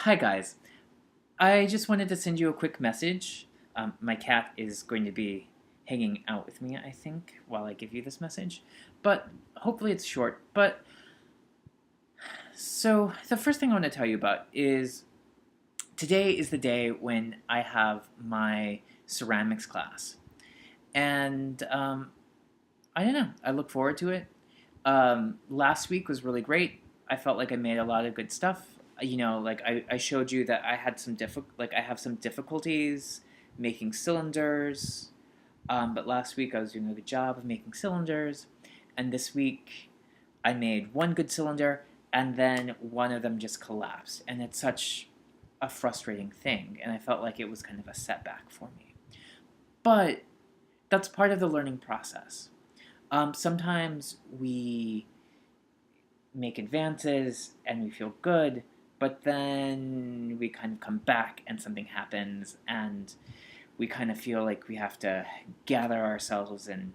Hi guys, I just wanted to send you a quick message. My cat is going to be hanging out with me, I think, while I give you this message. But hopefully it's short. So the first thing I want to tell you about is today is the day when I have my ceramics class. And I don't know, I look forward to it. Last week was really great. I felt like I made a lot of good stuff. Like I showed you that I had I have some difficulties making cylinders. But last week I was doing a good job of making cylinders, and this week I made one good cylinder, and then one of them just collapsed, and it's such a frustrating thing, and I felt like it was kind of a setback for me. But that's part of the learning process. Sometimes we make advances and we feel good, but then we kind of come back and something happens and we kind of feel like we have to gather ourselves and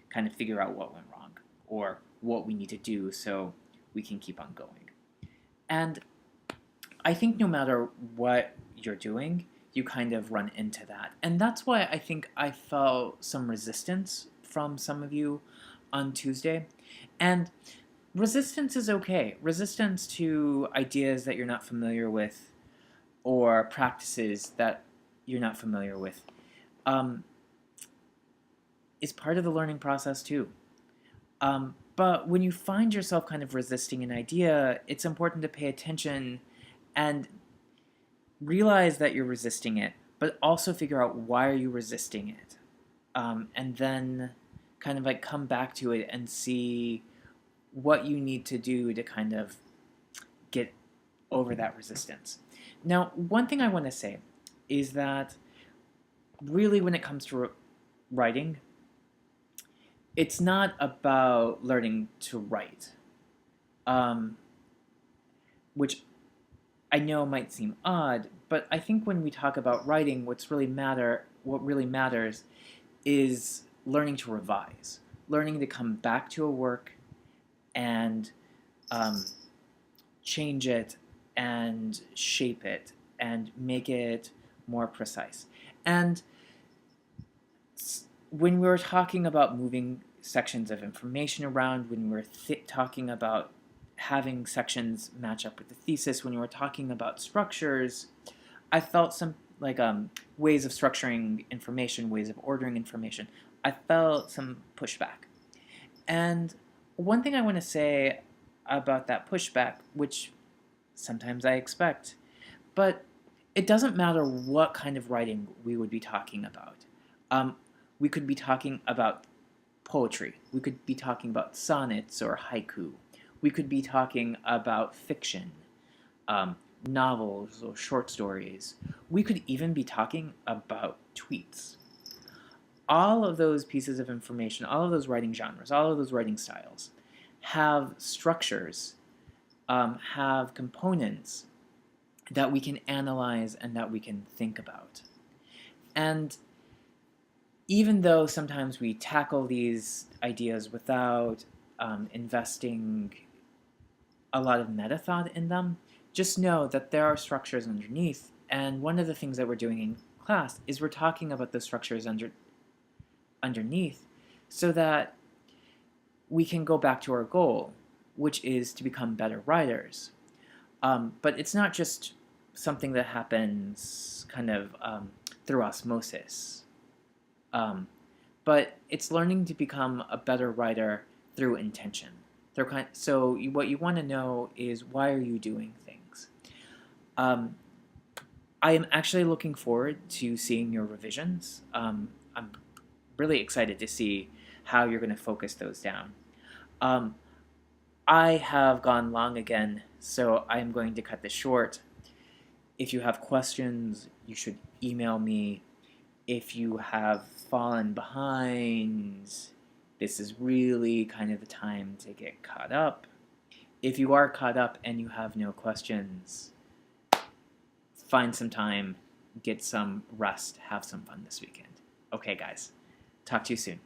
kind of figure out what went wrong or what we need to do so we can keep on going. And I think no matter what you're doing, you kind of run into that. And that's why I think I felt some resistance from some of you on Tuesday. And resistance is okay. Resistance to ideas that you're not familiar with or practices that you're not familiar with is part of the learning process too. But when you find yourself kind of resisting an idea, it's important to pay attention and realize that you're resisting it, but also figure out why are you resisting it. And then kind of like come back to it and see what you need to do to kind of get over that resistance. Now, one thing I want to say is that really when it comes to writing, it's not about learning to write, which I know might seem odd, but I think when we talk about writing, what really matters is learning to revise, learning to come back to a work and change it and shape it and make it more precise. And when we're talking about moving sections of information around, when we're talking about having sections match up with the thesis, when we were talking about structures, I felt some ways of structuring information, ways of ordering information. I felt some pushback. And one thing I want to say about that pushback, which sometimes I expect, but it doesn't matter what kind of writing we would be talking about. We could be talking about poetry. We could be talking about sonnets or haiku. We could be talking about fiction, novels or short stories. We could even be talking about tweets. All of those pieces of information, all of those writing genres, all of those writing styles have structures, have components that we can analyze and that we can think about. And even though sometimes we tackle these ideas without investing a lot of meta thought in them, just know that there are structures underneath. And one of the things that we're doing in class is we're talking about the structures underneath so that we can go back to our goal, which is to become better writers. But it's not just something that happens kind of through osmosis. But it's learning to become a better writer through intention. So what you want to know is, why are you doing things? I am actually looking forward to seeing your revisions. I'm really excited to see how you're going to focus those down. I have gone long again, so I'm going to cut this short. If you have questions, you should email me. If you have fallen behind, this is really kind of the time to get caught up. If you are caught up and you have no questions, find some time, get some rest, have some fun this weekend. Okay, guys, talk to you soon.